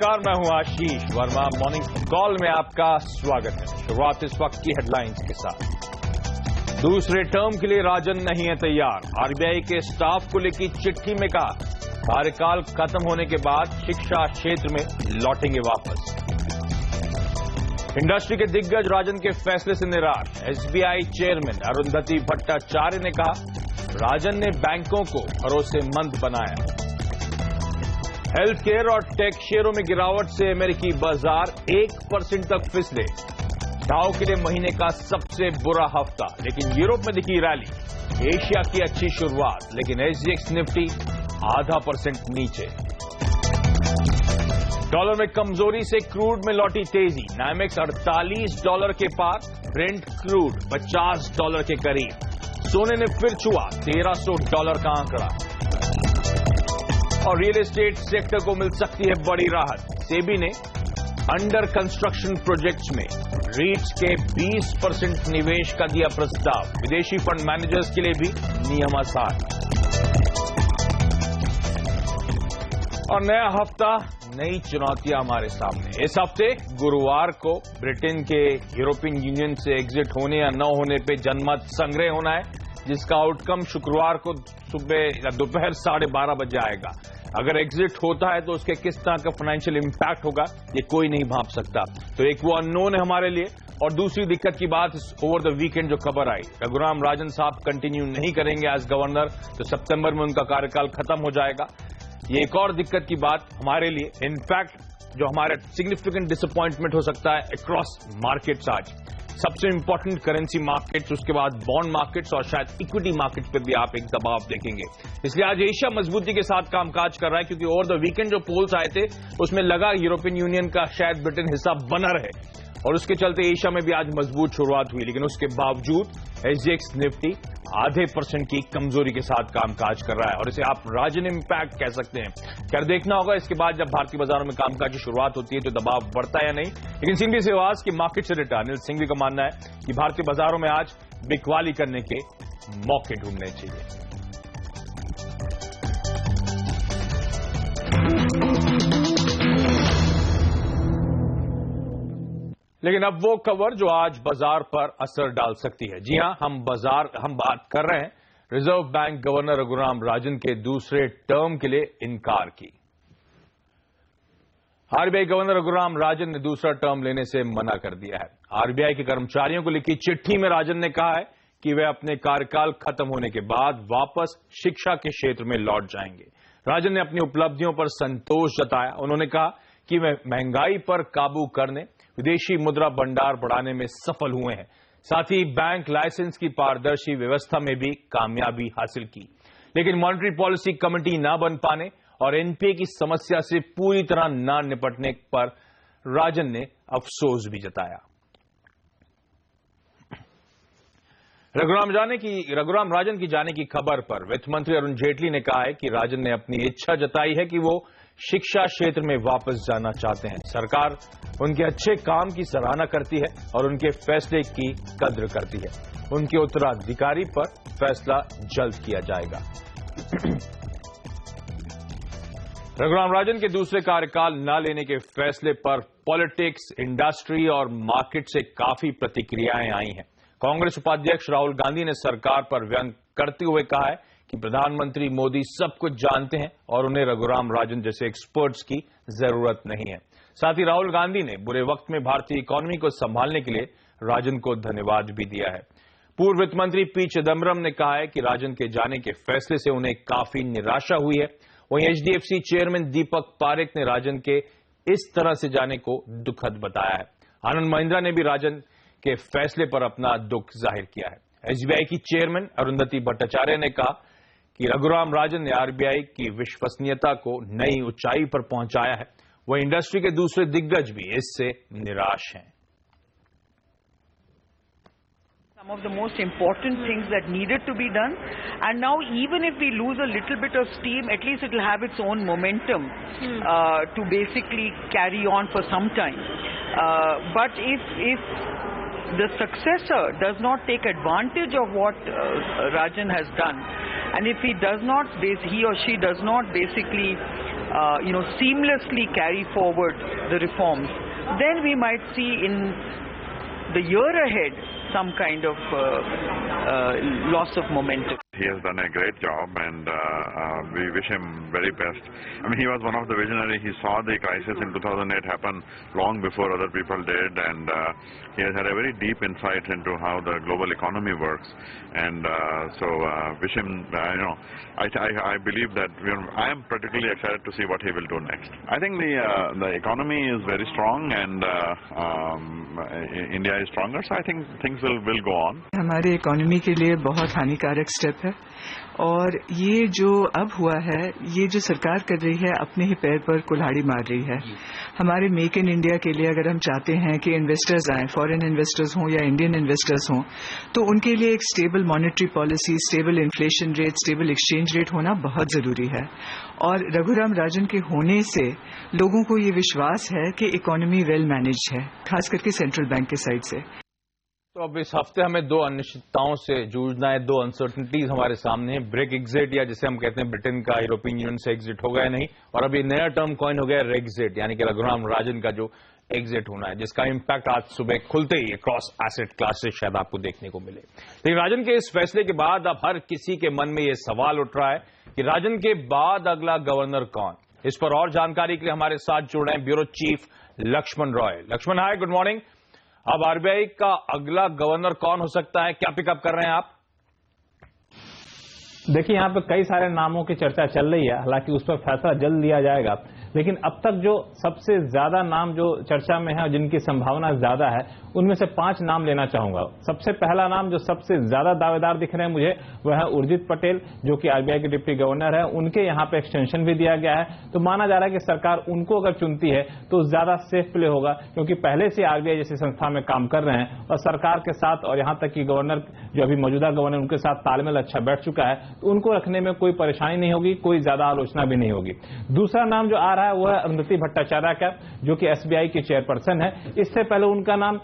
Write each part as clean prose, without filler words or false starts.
नमस्कार, मैं हूं आशीष वर्मा। मॉर्निंग कॉल में आपका स्वागत है। शुरुआत इस वक्त की हेडलाइंस के साथ। दूसरे टर्म के लिए राजन नहीं है तैयार। आरबीआई के स्टाफ को लिखी चिट्ठी में कहा कार्यकाल खत्म होने के बाद शिक्षा क्षेत्र में लौटेंगे वापस। इंडस्ट्री के दिग्गज राजन के फैसले से निराश। एसबीआई चेयरमैन अरुंधति भट्टाचार्य ने कहा राजन ने बैंकों को भरोसेमंद बनाया। हेल्थ केयर और टेक शेयरों में गिरावट से अमेरिकी बाजार 1% तक फिसले। डाउ के लिए महीने का सबसे बुरा हफ्ता, लेकिन यूरोप में दिखी रैली। एशिया की अच्छी शुरुआत, लेकिन एसजीएक्स निफ्टी 0.5% नीचे। डॉलर में कमजोरी से क्रूड में लौटी तेजी। नाइमेक्स $48 के पार, ब्रेंट क्रूड $50 के करीब। सोने ने फिर छुआ $1300 का आंकड़ा। और रियल एस्टेट सेक्टर को मिल सकती है बड़ी राहत। सेबी ने अंडर कंस्ट्रक्शन प्रोजेक्ट्स में रीट्स के 20% निवेश का दिया प्रस्ताव। विदेशी फंड मैनेजर्स के लिए भी नियम आसान। और नया हफ्ता, नई चुनौतियां हमारे सामने। इस हफ्ते गुरुवार को ब्रिटेन के यूरोपियन यूनियन से एग्जिट होने या न होने पे जनमत संग्रह होना है, जिसका आउटकम शुक्रवार को सुबह या दोपहर 12:30 बजे आएगा। अगर एग्जिट होता है तो उसके किस तरह का फाइनेंशियल इंपैक्ट होगा ये कोई नहीं भांप सकता। तो एक वो अननोन है हमारे लिए। और दूसरी दिक्कत की बात, ओवर द वीकेंड जो खबर आई, रघुराम राजन साहब कंटिन्यू नहीं करेंगे एज गवर्नर, तो सितंबर में उनका कार्यकाल खत्म हो जाएगा। ये एक और दिक्कत की बात हमारे लिए। इनफैक्ट जो हमारे सिग्निफिकेंट डिसअपॉइंटमेंट हो सकता है अक्रॉस मार्केट्स आज। सबसे इंपॉर्टेंट करेंसी मार्केट्स, उसके बाद बॉन्ड मार्केट्स और शायद इक्विटी मार्केट्स पर भी आप एक दबाव देखेंगे। इसलिए आज एशिया मजबूती के साथ कामकाज कर रहा है, क्योंकि ओवर द वीकेंड जो पोल्स आए थे उसमें लगा यूरोपियन यूनियन का शायद ब्रिटेन हिस्सा बना रहे, और उसके चलते एशिया में भी आज मजबूत शुरुआत हुई। लेकिन उसके बावजूद एसजीएक्स निफ्टी 0.5% की कमजोरी के साथ कामकाज कर रहा है, और इसे आप राजन इंपैक्ट कह सकते हैं। क्या देखना होगा इसके बाद जब भारतीय बाजारों में कामकाज की शुरुआत होती है तो दबाव बढ़ता है या नहीं। लेकिन सिंधी सेवाज की मार्केट से रिटर्न अनिल सिंघवी का मानना है कि भारतीय बाजारों में आज बिकवाली करने के मौके ढूंढने चाहिए। लेकिन अब वो खबर जो आज बाजार पर असर डाल सकती है। जी हां, हम बात कर रहे हैं reserve bank governor Raghuram Rajan के दूसरे टर्म के लिए इनकार की। आरबीआई गवर्नर रघुराम राजन ने दूसरा टर्म लेने से मना कर दिया है। आरबीआई के कर्मचारियों को लिखी चिट्ठी में राजन ने कहा है कि वे अपने कार्यकाल खत्म होने के बाद वापस शिक्षा के क्षेत्र में लौट जाएंगे। राजन ने अपनी उपलब्धियों पर संतोष जताया। उन्होंने कहा कि वे महंगाई पर काबू करने, विदेशी मुद्रा भंडार बढ़ाने में सफल हुए हैं। साथ ही बैंक लाइसेंस की पारदर्शी व्यवस्था में भी कामयाबी हासिल की। लेकिन मॉनेटरी पॉलिसी कमेटी न बन पाने और एनपीए की समस्या से पूरी तरह न निपटने पर राजन ने अफसोस भी जताया। रघुराम राजन की जाने की खबर पर वित्त मंत्री अरुण जेटली ने कहा है कि राजन ने अपनी इच्छा जताई है कि वो शिक्षा क्षेत्र में वापस जाना चाहते हैं। सरकार उनके अच्छे काम की सराहना करती है और उनके फैसले की कद्र करती है। उनके उत्तराधिकारी पर फैसला जल्द किया जाएगा। रघुराम राजन के दूसरे कार्यकाल न लेने के फैसले पर पॉलिटिक्स, इंडस्ट्री और मार्केट से काफी प्रतिक्रियाएं आई हैं। कांग्रेस उपाध्यक्ष राहुल गांधी ने सरकार पर व्यंग करते हुए कहा है कि प्रधानमंत्री मोदी सब कुछ जानते हैं और उन्हें रघुराम राजन जैसे एक्सपर्ट्स की जरूरत नहीं है। साथ ही राहुल गांधी ने बुरे वक्त में भारतीय इकोनॉमी को संभालने के लिए राजन को धन्यवाद भी दिया है। पूर्व वित्त मंत्री पी चिदम्बरम ने कहा है कि राजन के जाने के फैसले से उन्हें काफी निराशा हुई है। वहीं एचडीएफसी चेयरमैन दीपक पारेख ने राजन के इस तरह से जाने को दुखद बताया है। आनंद महिंद्रा ने भी राजन के फैसले पर अपना दुख जाहिर किया है। एसबीआई की चेयरमैन अरुंधति भट्टाचार्य ने कहा कि रघुराम राजन ने आरबीआई की विश्वसनीयता को नई ऊंचाई पर पहुंचाया है। वह इंडस्ट्री के दूसरे दिग्गज भी इससे निराश हैं। Some of the most important things that needed to be done, and now even if we lose a little bit of steam, at least it will have its own momentum to basically carry on for some time. But if the successor does not take advantage of what Rajan has done, and if he or she does not basically seamlessly carry forward the reforms, then we might see in the year ahead some kind of loss of momentum. He has done a great job, and we wish him very best. I mean, he was one of the visionaries. He saw the crisis in 2008 happen long before other people did, and he has had a very deep insight into how the global economy works. And so wish him, I believe that I am particularly excited to see what he will do next. I think the economy is very strong, and India is stronger, so I think things will go on. हमारे economy के लिए बहुत हानिकारक step है, और ये जो अब हुआ है, ये जो सरकार कर रही है अपने ही पैर पर कुल्हाड़ी मार रही है. हमारे मेक इन इंडिया के लिए अगर हम चाहते हैं कि इन्वेस्टर्स आएं, फॉरेन इन्वेस्टर्स हों या इंडियन इन्वेस्टर्स हों, तो उनके लिए एक stable monetary policy, stable inflation rate, stable exchange rate होना बहुत जरूरी है. और रघुराम राजन के होने से लोगों को ये विश्वास है कि इकोनॉमी वेल मैनेज है, खास करके सेंट्रल बैंक के साइड से. तो अब इस हफ्ते हमें दो अनिश्चितताओं से जूझना है, दो अनसर्टनिटीज हमारे सामने हैं. ब्रेक एग्जिट, या जिसे हम कहते हैं ब्रिटेन का यूरोपियन यूनियन से एग्जिट होगा या नहीं, और अभी नया टर्म कॉइन हो गया रेग्जिट, यानी कि रघुराम राजन का जो एग्जिट होना है, जिसका इंपैक्ट आज सुबह खुलते ही अक्रॉस एसेट क्लासेस शायद आपको देखने को मिले. लेकिन राजन के इस फैसले के बाद अब हर किसी के मन में यह सवाल उठ रहा है कि राजन के बाद अगला गवर्नर कौन. इस पर और जानकारी के लिए हमारे साथ जुड़ रहे हैं ब्यूरो चीफ लक्ष्मण रॉय. लक्ष्मण, हाय, गुड मॉर्निंग. अब आरबीआई का अगला गवर्नर कौन हो सकता है, क्या पिकअप कर रहे हैं आप? देखिए, यहाँ पे कई सारे नामों की चर्चा चल रही है, हालांकि उस पर फैसला जल्द लिया जाएगा. लेकिन अब तक जो सबसे ज्यादा नाम जो चर्चा में है और जिनकी संभावना ज्यादा है, उनमें से 5 नाम लेना चाहूंगा. सबसे पहला नाम जो सबसे ज्यादा दावेदार दिख रहे हैं मुझे, वह है उर्जित पटेल, जो कि आरबीआई के डिप्टी गवर्नर है. उनके यहाँ पे एक्सटेंशन भी दिया गया है, तो माना जा रहा है कि सरकार उनको अगर चुनती है तो ज्यादा सेफ प्ले होगा, क्योंकि पहले से आरबीआई जैसी संस्था में काम कर रहे हैं और सरकार के साथ, और यहाँ तक कि गवर्नर जो अभी मौजूदा गवर्नर, उनके साथ तालमेल अच्छा बैठ चुका है, तो उनको रखने में कोई परेशानी नहीं होगी, कोई ज्यादा आलोचना भी नहीं होगी. दूसरा नाम जो आ रहा है वह अरुंधति भट्टाचार्य का, जो कि एसबीआई की चेयरपर्सन है. इससे पहले उनका नाम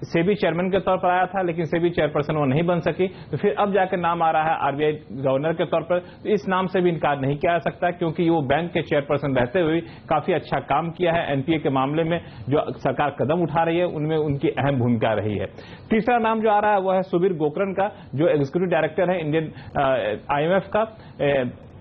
सेबी चेयरमैन के तौर पर आया था, लेकिन सेबी चेयरपर्सन वो नहीं बन सकी, तो फिर अब जाकर नाम आ रहा है आरबीआई गवर्नर के तौर पर. तो इस नाम से भी इनकार नहीं किया जा सकता, क्योंकि वो बैंक के चेयरपर्सन रहते हुए काफी अच्छा काम किया है. एनपीए के मामले में जो सरकार कदम उठा रही है, उनमें उनकी अहम भूमिका रही है. तीसरा नाम जो आ रहा है वह है सुबीर गोकरण का, जो एग्जीक्यूटिव डायरेक्टर है इंडियन आईएमएफ का.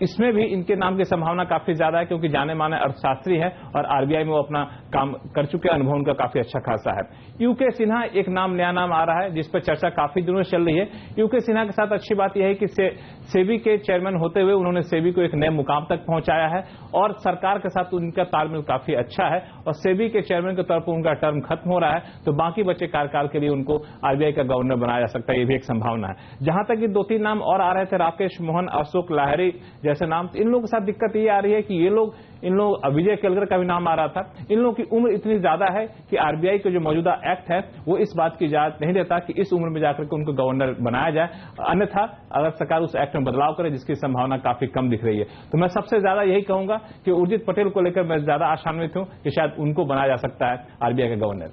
इसमें भी इनके नाम की संभावना काफी ज्यादा है, क्योंकि जाने माने अर्थशास्त्री है और आरबीआई में वो अपना काम कर चुके हैं, अनुभव उनका काफी अच्छा खासा है. यूके सिन्हा एक नया नाम आ रहा है, जिस पर चर्चा काफी दिनों से चल रही है. यूके सिन्हा के साथ अच्छी बात यह है कि सेबी के चेयरमैन होते हुए उन्होंने सेबी को एक नए मुकाम तक पहुंचाया है, और सरकार के साथ उनका तालमेल काफी अच्छा है, और सेबी के चेयरमैन के तौर पर उनका टर्म खत्म हो रहा है, तो बाकी बचे कार्यकाल के लिए उनको आरबीआई का गवर्नर बनाया जा सकता है. ये भी एक संभावना है. जहां तक कि 2-3 नाम और आ रहे थे, राकेश मोहन, अशोक लाहिरी जैसे नाम, इन लोगों के साथ दिक्कत ये आ रही है कि इन लोग विजय केलकर का भी नाम आ रहा था. इन लोगों की उम्र इतनी ज्यादा है कि आरबीआई का जो मौजूदा एक्ट है वो इस बात की इजाजत नहीं देता कि इस उम्र में जाकर के उनको गवर्नर बनाया जाए. अन्यथा अगर सरकार उस एक्ट में बदलाव करे, जिसकी संभावना काफी कम दिख रही है, तो मैं सबसे ज्यादा यही कहूंगा कि उर्जित पटेल को लेकर मैं ज्यादा आशान्वित हूं कि शायद उनको बनाया जा सकता है आरबीआई का गवर्नर.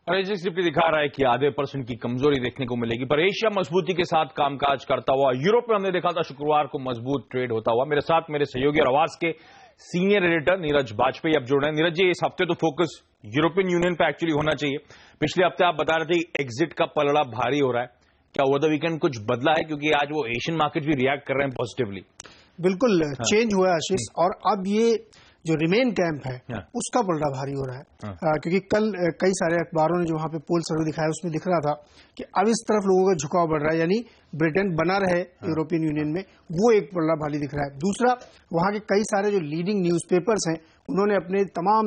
और एजेंसी दिखा रहा है कि आधे % की कमजोरी देखने को मिलेगी, पर एशिया मजबूती के साथ कामकाज करता हुआ. यूरोप में हमने देखा था शुक्रवार को मजबूत ट्रेड होता हुआ. मेरे साथ मेरे सहयोगी और आवाज के सीनियर एडिटर नीरज बाजपेयी अब जुड़ रहे हैं. नीरज जी, इस हफ्ते तो फोकस यूरोपियन यूनियन पे एक्चुअली होना चाहिए. पिछले हफ्ते आप बता रहे थे एग्जिट का पलड़ा भारी हो रहा है. क्या ओवर द वीकेंड कुछ बदला है, क्योंकि आज वो एशियन मार्केट भी रिएक्ट कर रहे हैं पॉजिटिवली? बिल्कुल चेंज हुआ है आशीष, और अब ये जो रिमेन कैंप है उसका पलड़ा भारी हो रहा है. क्योंकि कल कई सारे अखबारों ने जो वहां पे पोल सर्वे दिखाया, उसमें दिख रहा था कि अब इस तरफ लोगों का झुकाव बढ़ रहा है, यानी ब्रिटेन बना रहे यूरोपियन यूनियन में, वो एक पलड़ा भारी दिख रहा है. दूसरा, वहां के कई सारे जो लीडिंग न्यूज़पेपर्स हैं, उन्होंने अपने तमाम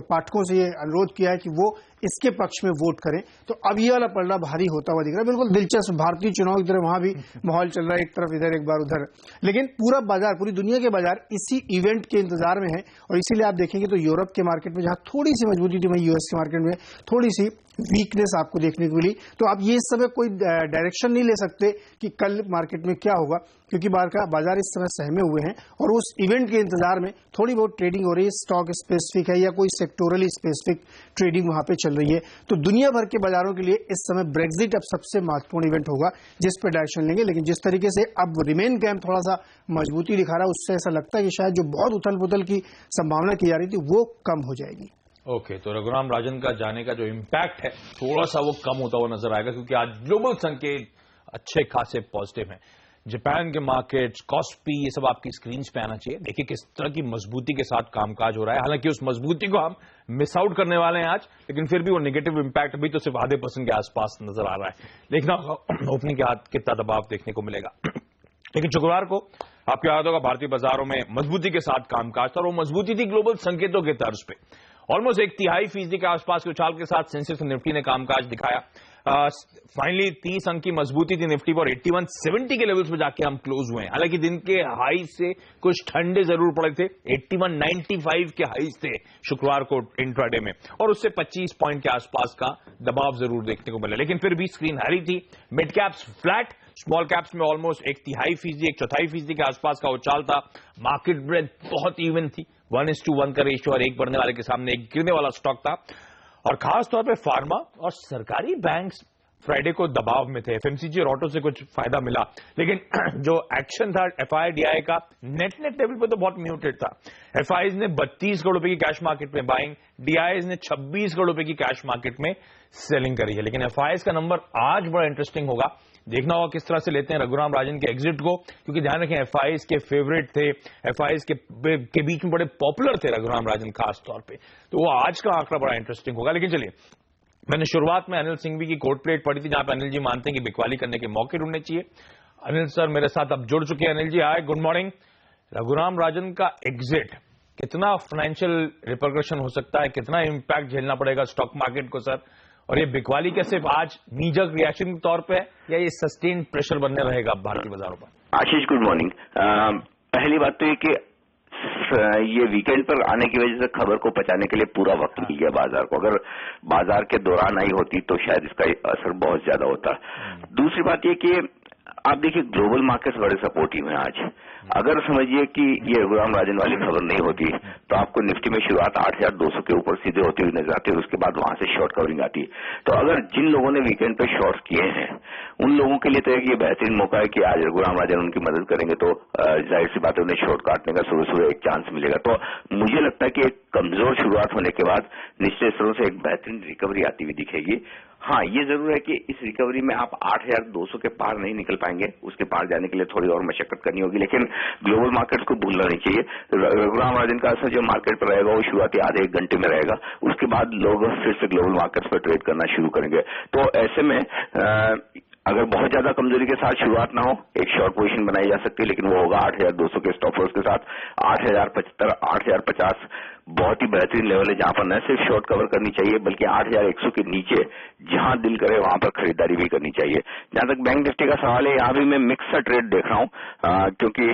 पाठकों से ये अनुरोध किया है कि वो इसके पक्ष में वोट करें. तो अब ये वाला पलड़ा भारी होता हुआ दिख रहा है. बिल्कुल दिलचस्प भारतीय चुनाव की तरह वहां भी माहौल चल रहा है, एक तरफ इधर एक बार उधर. लेकिन पूरा बाजार, पूरी दुनिया के बाजार इसी इवेंट के इंतजार में है, और इसीलिए आप देखेंगे तो यूरोप के मार्केट में जहां थोड़ी सी मजबूती थी, वहीं यूएस के मार्केट में थोड़ी सी वीकनेस आपको देखने को मिली. तो आप ये इस समय कोई डायरेक्शन नहीं ले सकते कि कल मार्केट में क्या होगा, क्योंकि बाजार इस समय सहमे हुए हैं और उस इवेंट के इंतजार में थोड़ी बहुत ट्रेडिंग हो रही है. स्टॉक स्पेसिफिक है या कोई सेक्टोरली स्पेसिफिक ट्रेडिंग वहां पे चल रही है। तो दुनिया भर के बाजारों के लिए इस समय ब्रेक्जिट अब सबसे महत्वपूर्ण इवेंट होगा जिस पे डायरेक्शन लेंगे। लेकिन जिस तरीके से अब रिमेन कैंप थोड़ा सा मजबूती दिखा रहा है, उससे ऐसा लगता है कि शायद जो बहुत उथल पुथल की संभावना की जा रही थी वो कम हो जाएगी। ओके, तो रघुराम राजन का जाने का जो इम्पैक्ट है थोड़ा सा वो कम होता हुआ नजर आएगा, क्योंकि आज ग्लोबल संकेत अच्छे खासे पॉजिटिव हैं। जापान के मार्केट्स, कॉस्पी, ये सब आपकी स्क्रीन पे आना चाहिए। देखिए किस तरह की मजबूती के साथ कामकाज हो रहा है। हालांकि उस मजबूती को हम मिस आउट करने वाले हैं आज, लेकिन फिर भी वो नेगेटिव इंपैक्ट भी तो सिर्फ आधे % के आसपास नजर आ रहा है। लेकिन ओपनिंग के हाथ कितना दबाव देखने को मिलेगा। लेकिन शुक्रवार को आपको याद होगा भारतीय बाजारों में मजबूती के साथ कामकाज था, और वो मजबूती थी ग्लोबल संकेतों के तर्ज पे। ऑलमोस्ट 1/3% के आसपास के उछाल के साथ सेंसेक्स और निफ्टी ने कामकाज दिखाया। फाइनली 30 अंक की मजबूती थी निफ्टी पर, 8170 के लेवल्स पे जाके हम क्लोज हुए हैं। हालांकि दिन के हाई से कुछ ठंडे जरूर पड़े थे, 8195 के हाईज थे शुक्रवार को इंट्राडे में, और उससे 25 पॉइंट के आसपास का दबाव जरूर देखने को मिला। लेकिन फिर भी स्क्रीन हरी थी। Mid caps flat, small caps में ऑलमोस्ट 1/3%, 1/4% के आसपास का उछाल था। मार्केट ब्रेथ बहुत इवन थी, 1:1 का रेशियो, और एक बढ़ने वाले के सामने एक गिरने वाला स्टॉक था। और खास तौर पे फार्मा और सरकारी बैंक्स फ्राइडे को दबाव में थे। एफएमसीजी और ऑटो से कुछ फायदा मिला, लेकिन जो एक्शन था एफआई डीआई का नेट लेवल पे तो बहुत म्यूटेड था। एफआईज ने 32 करोड़ रुपए की कैश मार्केट में बाइंग, डीआईज ने 26 करोड़ रुपए की कैश मार्केट में सेलिंग करी है। लेकिन एफआईज का नंबर आज बड़ा इंटरेस्टिंग होगा, देखना होगा किस तरह से लेते हैं रघुराम राजन के एग्जिट को, क्योंकि ध्यान रखें एफआईज के फेवरेट थे, एफआईज के बीच में बड़े पॉपुलर थे रघुराम राजन खास तौर पे। तो वो आज का आंकड़ा बड़ा इंटरेस्टिंग होगा। लेकिन चलिए, मैंने शुरुआत में अनिल सिंघवी की कोट प्लेट पढ़ी थी, जहां पे अनिल जी मानते हैं कि बिकवाली करने के मौके ढूंढने चाहिए। अनिल सर मेरे साथ अब जुड़ चुके हैं। अनिल जी हाय, गुड मॉर्निंग। रघुराम राजन का एग्जिट कितना फाइनेंशियल रिपरकशन हो सकता है, कितना इंपैक्ट झेलना पड़ेगा स्टॉक मार्केट को सर, और ये बिकवाली क्या सिर्फ आज नीजक रिएक्शन के तौर पे है, या ये सस्टेन प्रेशर बनने रहेगा भारतीय बाजारों पर? आशीष गुड मॉर्निंग। पहली बात तो ये कि ये वीकेंड पर आने की वजह से खबर को पचाने के लिए पूरा वक्त मिल गया बाजार को। अगर बाजार के दौरान आई होती तो शायद इसका असर बहुत ज्यादा होता। दूसरी बात ये कि आप देखिए ग्लोबल मार्केट्स बड़े सपोर्टिव हैं आज। अगर समझिए कि ये रघुराम राजन वाली खबर नहीं होती तो आपको निफ्टी में शुरुआत 8200 के ऊपर सीधे होती हुई नजर आती है, उसके बाद वहां से शॉर्ट कवरिंग आती है। तो अगर जिन लोगों ने वीकेंड पे शॉर्ट किए हैं उन लोगों के लिए तो ये बेहतरीन मौका है कि आज रघुराम राजन उनकी मदद करेंगे, तो जाहिर सी बात है उन्हें शॉर्ट काटने का सुबह सुबह एक चांस मिलेगा। तो मुझे लगता है कि एक कमजोर शुरुआत होने के बाद निश्चित स्तरों से एक बेहतरीन रिकवरी आती हुई दिखेगी। हाँ, ये जरूर है कि इस रिकवरी में आप 8200 के पार नहीं निकल पाएंगे, उसके पार जाने के लिए थोड़ी और मशक्कत करनी होगी। लेकिन ग्लोबल मार्केट्स को भूलना नहीं चाहिए। रघुराम राजन का असर जो मार्केट पर रहेगा वो शुरुआती आधे एक घंटे में रहेगा, उसके बाद लोग फिर से ग्लोबल मार्केट्स पर ट्रेड करना शुरू करेंगे। तो ऐसे में अगर बहुत ज्यादा कमजोरी के साथ शुरुआत ना हो, एक शॉर्ट पोजीशन बनाई जा सकती है, लेकिन वो होगा 8200 के स्टॉप लॉस के साथ। 8075, 8050 बहुत ही बेहतरीन लेवल है जहां पर न सिर्फ शॉर्ट कवर करनी चाहिए बल्कि 8100 के नीचे जहां दिल करे वहां पर खरीदारी भी करनी चाहिए। जहां तक बैंक निफ्टी का सवाल है, यहां भी मैं मिक्स सा ट्रेड देख रहा हूं, क्योंकि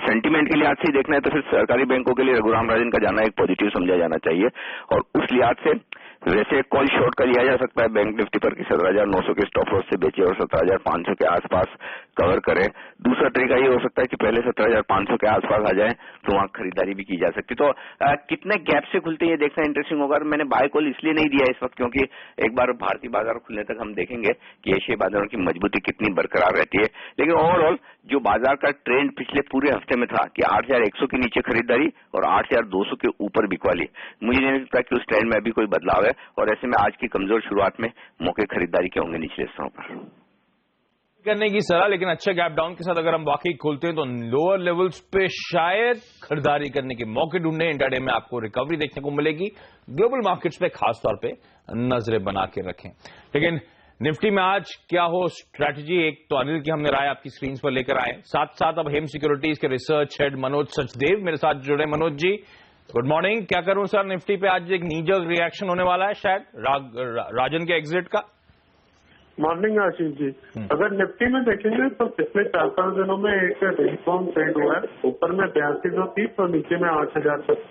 सेंटीमेंट के लिहाज से ही देखना है तो फिर सरकारी बैंकों के लिए रघुराम राजन का जाना एक पॉजिटिव समझा जाना चाहिए। और उस लिहाज से वैसे एक कॉल शॉर्ट का लिया जा सकता है बैंक निफ्टी पर कि 17,900 के स्टॉप लॉस से बेचे और 17,500 के आसपास कवर करें। दूसरा तरीका ये हो सकता है कि पहले 17,500 के आसपास आ जाए तो वहां खरीदारी भी की जा सकती। तो कितने गैप से खुलते हैं ये देखना इंटरेस्टिंग होगा। मैंने बाय कॉल इसलिए नहीं दिया इस वक्त क्योंकि एक बार भारतीय बाजार खुलने तक हम देखेंगे कि एशियाई बाजारों की मजबूती कितनी बरकरार रहती है। लेकिन ओवरऑल जो बाजार का ट्रेंड पिछले पूरे हफ्ते में था कि 8100 के नीचे खरीदारी और 8200 के ऊपर बिकवाली, मुझे नहीं लगता कि उस ट्रेंड में अभी कोई बदलाव है। और ऐसे में आज की कमजोर शुरुआत में मौके खरीदारी के होंगे निचले स्तरों पर करने की सलाह। लेकिन अच्छे गैप डाउन के साथ अगर हम वाकई खोलते हैं तो लोअर लेवल्स पे शायद खरीदारी करने के मौके ढूंढने। इंट्राडे में आपको रिकवरी देखने को मिलेगी। ग्लोबल मार्केट्स पे खास तौर पे नजरें बना के रखें। लेकिन निफ्टी में आज क्या हो स्ट्रैटेजी, एक तो अनिल की हमने राय आपकी स्क्रीन पर लेकर आए, साथ साथ अब हेम सिक्योरिटीज के रिसर्च हेड मनोज सचदेव मेरे साथ जुड़े। Manoj ji good morning. क्या करूं सर, निफ्टी पे आज एक नीजक रिएक्शन होने वाला है शायद राजन के एग्जिट का? मॉर्निंग आशीष जी, अगर निफ्टी में देखेंगे तो पिछले 4-5 दिनों में एक रेंज बाउंड ट्रेंड हुआ है, ऊपर में 8230 और नीचे में 8000 तक।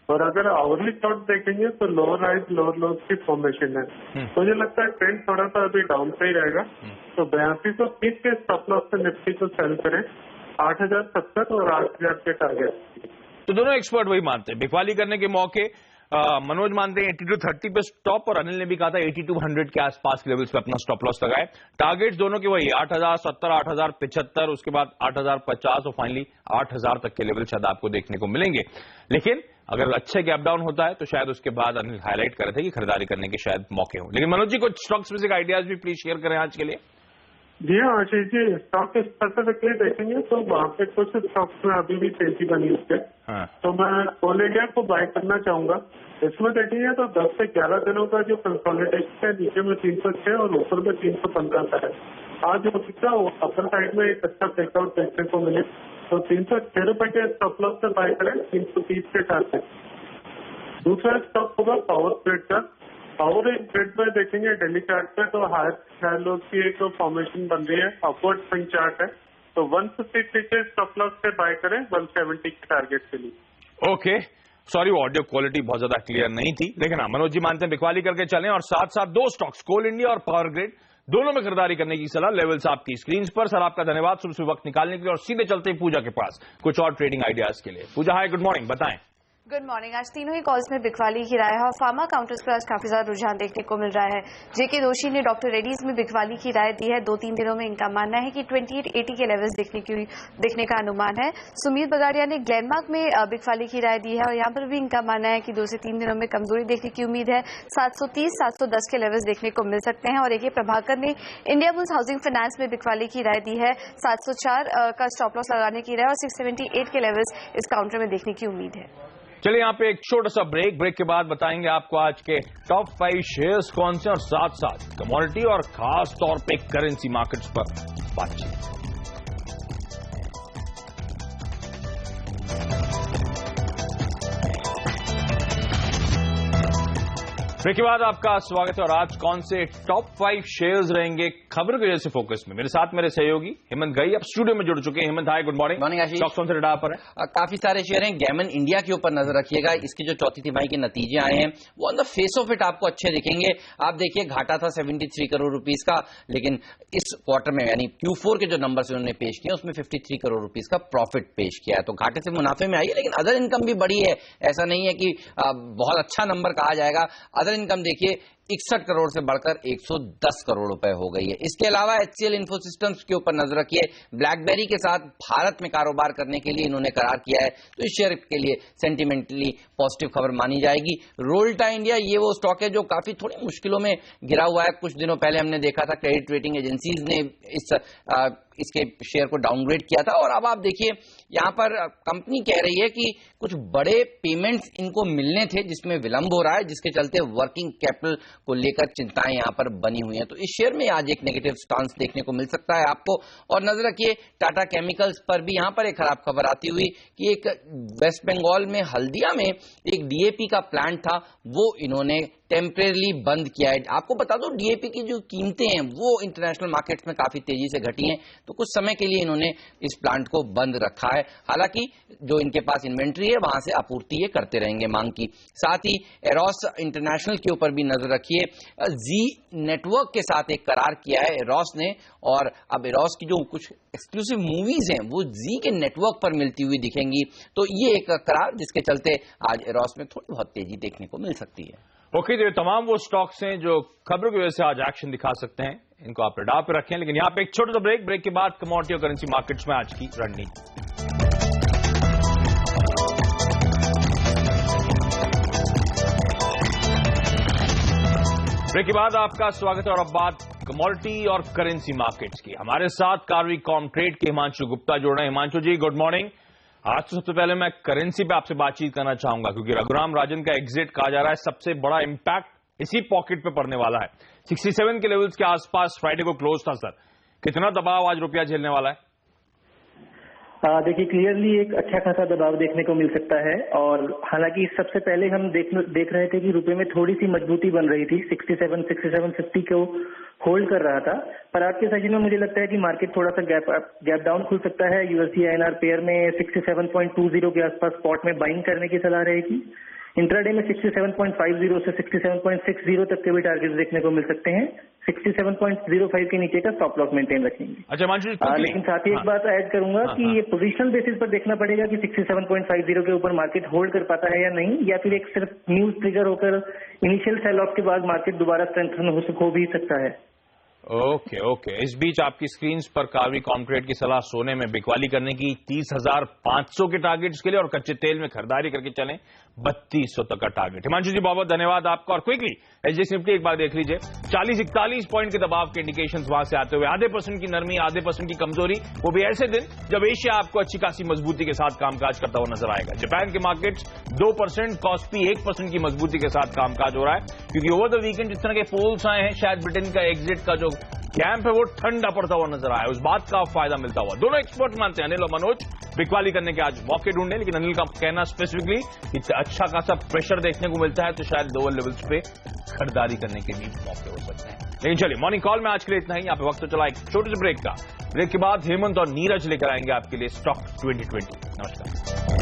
और अगर आवरली चार्ट देखेंगे तो लोअर राइज लोअर लोज की फॉर्मेशन है। मुझे लगता है ट्रेंड थोड़ा सा अभी डाउन पे ही रहेगा। तो 8230 के स्टॉप लॉस से निफ्टी को सेल करें, 8070 और 8000 के टारगेट। तो दोनों एक्सपर्ट वही मानते हैं, बिकवाली करने के मौके मनोज मानते हैं 80 to 30 पे स्टॉप, और अनिल ने भी कहा था 80 to 100 के आसपास के लेवल्स पे अपना स्टॉप लॉस लगाए। टारगेट्स दोनों के वही 8070, 8075, उसके बाद 8050 और फाइनली 8000 तक के लेवल शायद आपको देखने को मिलेंगे। लेकिन अगर अच्छे गैप डाउन होता है तो शायद उसके बाद अनिल हाईलाइट कर रहे थे कि खरीदारी करने के शायद मौके हो। लेकिन मनोज जी कुछ स्टॉक स्पेसिफिक आइडियाज भी प्लीज शेयर करें आज के लिए। जी हाँ आशीष जी, स्टॉक स्पेसिफिकली देखेंगे तो वहाँ पे कुछ स्टॉक्स में अभी भी तेजी बनी उसके, तो मैं कोल इंडिया को बाय करना चाहूंगा। इसमें देखेंगे तो 10 से 11 दिनों का जो कंसोलिडेशन है, नीचे में 306 और ऊपर में 315 का है। आज हो सकता है अपर साइड में एक अच्छा ब्रेकआउट देखने को मिले, तो 306 रुपए के स्टॉप लॉस से बाय करें 330 के टारगेट। दूसरा स्टॉक होगा पावर ग्रिड का। पावर ग्रिड में देखेंगे डेली चार्ट पे तो हायर लो की एक फॉर्मेशन बन रही है, अपवर्ड स्विंग चार्ट है, तो 153 के स्टॉप लॉस से बाय करें 170 के टारगेट के लिए। ओके, सॉरी ऑडियो क्वालिटी बहुत ज्यादा क्लियर नहीं थी, लेकिन हाँ मनोज जी मानते हैं बिकवाली करके चलें, और साथ साथ दो स्टॉक्स कोल इंडिया और पावर ग्रिड दोनों में खरीदारी करने की सलाह। लेवल्स आपकी स्क्रीन पर। सर आपका धन्यवाद सुबह सुबह वक्त निकालने के लिए, और सीधे चलते हैं पूजा के पास कुछ और ट्रेडिंग आइडियाज के लिए। पूजा हाय, गुड मॉर्निंग, बताएं। Good morning. आज तीनों ही कॉल्स में बिकवाली की राय है और फार्मा काउंटर्स पर आज काफी ज्यादा रुझान देखने को मिल रहा है। जेके दोषी ने डॉक्टर रेड्डीज में बिकवाली की राय दी है। 2-3 दिनों में इनका मानना है कि 2880 के लेवल्स देखने का अनुमान है। सुमित बगाड़िया ने ग्लेनमार्क में बिकवाली की राय दी है और यहाँ पर भी इनका मानना है कि 2 से 3 दिनों में कमजोरी देखने की उम्मीद है। 730-710 के लेवल्स देखने को मिल सकते हैं। और एक प्रभाकर ने इंडिया बुल्स हाउसिंग फाइनेंस में बिकवाली की राय दी है। 704 का स्टॉप लॉस लगाने की राय और 678 के लेवल्स इस काउंटर में देखने की उम्मीद है। चलिए यहाँ पे एक छोटा सा ब्रेक के बाद बताएंगे आपको आज के टॉप 5 शेयर्स कौन से, और साथ साथ कमोडिटी और खास तौर पे करेंसी मार्केट्स पर बातचीत। ब्रेक के बाद आपका स्वागत है, और आज कौन से टॉप 5 शेयर्स रहेंगे खबर की वजह से फोकस में। मेरे साथ मेरे सहयोगी हेमंत गई अब स्टूडियो में जुड़ चुके हैं। हेमंत हाय, गुड मॉर्निंग। मॉर्निंग आशीष। स्टॉक्स कौन से रडार पर है? काफी सारे शेयर हैं। गैमन इंडिया के ऊपर नजर रखिएगा। इसकी जो चौथी तिमाही के नतीजे आए हैं वो on the face of it आपको अच्छे दिखेंगे। आप देखिए घाटा था 73 करोड़ रुपीस का, लेकिन इस क्वार्टर में यानी Q4 के जो नंबर उन्होंने पेश किए उसमें 53 करोड़ रुपीस का प्रॉफिट पेश किया है। तो घाटे से मुनाफे में आई है, लेकिन अदर इनकम भी बढ़ी है। ऐसा नहीं है कि बहुत अच्छा नंबर कहा जाएगा। अदर इनकम देखिए 61 करोड़ से बढ़कर 110 करोड़ रुपए हो गई है। इसके अलावा HCL इन्फोसिस्टम्स के ऊपर नजर रखिए। ब्लैकबेरी के साथ भारत में कारोबार करने के लिए इन्होंने करार किया है, तो इस शेयर के लिए सेंटिमेंटली पॉजिटिव खबर मानी जाएगी। रोल्टा इंडिया ये वो स्टॉक है जो काफी थोड़ी मुश्किलों में गिरा हुआ है। कुछ दिनों पहले हमने देखा था क्रेडिट रेटिंग एजेंसीज ने इसके शेयर को डाउनग्रेड किया था, और अब आप देखिए यहां पर कंपनी कह रही है कि कुछ बड़े पेमेंट्स इनको मिलने थे जिसमें विलंब हो रहा है, जिसके चलते वर्किंग कैपिटल को लेकर चिंताएं यहां पर बनी हुई हैं। तो इस शेयर में आज एक नेगेटिव स्टांस देखने को मिल सकता है आपको। और नजर रखिए टाटा केमिकल्स पर भी। यहां पर एक खराब खबर आती हुई कि एक वेस्ट बंगाल में हल्दिया में एक DAP का प्लांट था, वो इन्होंने टेम्परेरी बंद किया है। आपको बता दो DAP की जो कीमतें हैं वो इंटरनेशनल मार्केट्स में काफी तेजी से घटी हैं, तो कुछ समय के लिए इन्होंने इस प्लांट को बंद रखा है। हालांकि जो इनके पास इन्वेंट्री है वहां से आपूर्ति ये करते रहेंगे मांग की। साथ ही एरोस इंटरनेशनल के ऊपर भी नजर रखिए। जी नेटवर्क के साथ एक करार किया है एरोस ने, और अब एरोस की जो कुछ एक्सक्लूसिव मूवीज हैं वो जी के नेटवर्क पर मिलती हुई दिखेंगी। तो ये एक करार जिसके चलते आज एरोस में थोड़ी बहुत तेजी देखने को मिल सकती है। ओके, तो ये तमाम वो स्टॉक्स हैं जो खबरों की वजह से आज एक्शन दिखा सकते हैं, इनको आप रडार पे रखें। लेकिन यहां पे एक छोटा सा ब्रेक के बाद कमोडिटी और करेंसी मार्केट्स में आज की रणनीति। ब्रेक के बाद आपका स्वागत है, और अब बात कमोडिटी और करेंसी मार्केट्स की। हमारे साथ कार्वी कॉमट्रेड के हिमांशु गुप्ता जुड़ रहे हैं। हिमांशु जी गुड मॉर्निंग। आज तो सबसे पहले मैं करेंसी पे आपसे बातचीत करना चाहूंगा, क्योंकि रघुराम राजन का एग्जिट कहा जा रहा है सबसे बड़ा इंपैक्ट इसी पॉकेट पे पड़ने वाला है। 67 के लेवल्स के आसपास फ्राइडे को क्लोज था। सर कितना दबाव आज रुपया झेलने वाला है? देखिए क्लियरली एक अच्छा खासा दबाव देखने को मिल सकता है, और हालांकि सबसे पहले हम देख रहे थे कि रुपए में थोड़ी सी मजबूती बन रही थी। 67-6750 को होल्ड कर रहा था, पर आज के सेशन में मुझे लगता है कि मार्केट थोड़ा सा गैप डाउन खुल सकता है। USD INR पेयर में 67.20 के आसपास स्पॉट में बाइंग करने की सलाह रहेगी। इंट्राडे में 67.50 से 67.60 तक के भी टारगेट्स देखने को मिल सकते हैं। 67.05 के नीचे का स्टॉप लॉस मेंटेन रखेंगे। अच्छा हिमांशु जी, लेकिन साथ ही एक बात ऐड करूंगा कि ये पोजिशनल बेसिस पर देखना पड़ेगा कि 67.50 के ऊपर मार्केट होल्ड कर पाता है या नहीं, या फिर एक सिर्फ न्यूज ट्रिगर होकर इनिशियल सेल ऑफ के बाद मार्केट दोबारा स्ट्रेंथन हो भी सकता है। ओके। इस बीच आपकी स्क्रीन पर कार्वी कॉर्पोरेट की सलाह सोने में बिकवाली करने की 30,500 के टारगेट्स के लिए और कच्चे तेल में खरीदारी करके चलें 3200 तक का टारगेट। हिमांशु जी बहुत बहुत धन्यवाद आपका। और क्विकली एचडीएफसी निफ्टी एक बार देख लीजिए, 40-41 पॉइंट के दबाव के इंडिकेशंस वहां से आते हुए 0.5% की नरमी, 0.5% की कमजोरी, वो भी ऐसे दिन जब एशिया आपको अच्छी खासी मजबूती के साथ कामकाज करता हुआ नजर आएगा। जापान के मार्केट्स 2%, कॉस्पी 1% की मजबूती के साथ कामकाज हो रहा है, क्योंकि ओवर द वीकेंड जिस तरह के पोल्स आए हैं, शायद ब्रिटेन का एग्जिट का जो कैंप है वो ठंडा पड़ता हुआ नजर आया, उस बात का फायदा मिलता हुआ। दोनों एक्सपर्ट मानते हैं, अनिल और मनोज, बिकवाली करने के आज मौके ढूंढे, लेकिन अनिल का कहना स्पेसिफिकली अच्छा खासा प्रेशर देखने को मिलता है, तो शायद लोअर लेवल्स पे खरीदारी करने के भी मौके हो सकते हैं। लेकिन चलिए, मॉर्निंग कॉल में आज के लिए इतना ही। यहाँ पे वक्त तो चला एक छोटे से ब्रेक का। ब्रेक के बाद हेमंत और नीरज लेकर आएंगे आपके लिए स्टॉक 2020। नमस्कार।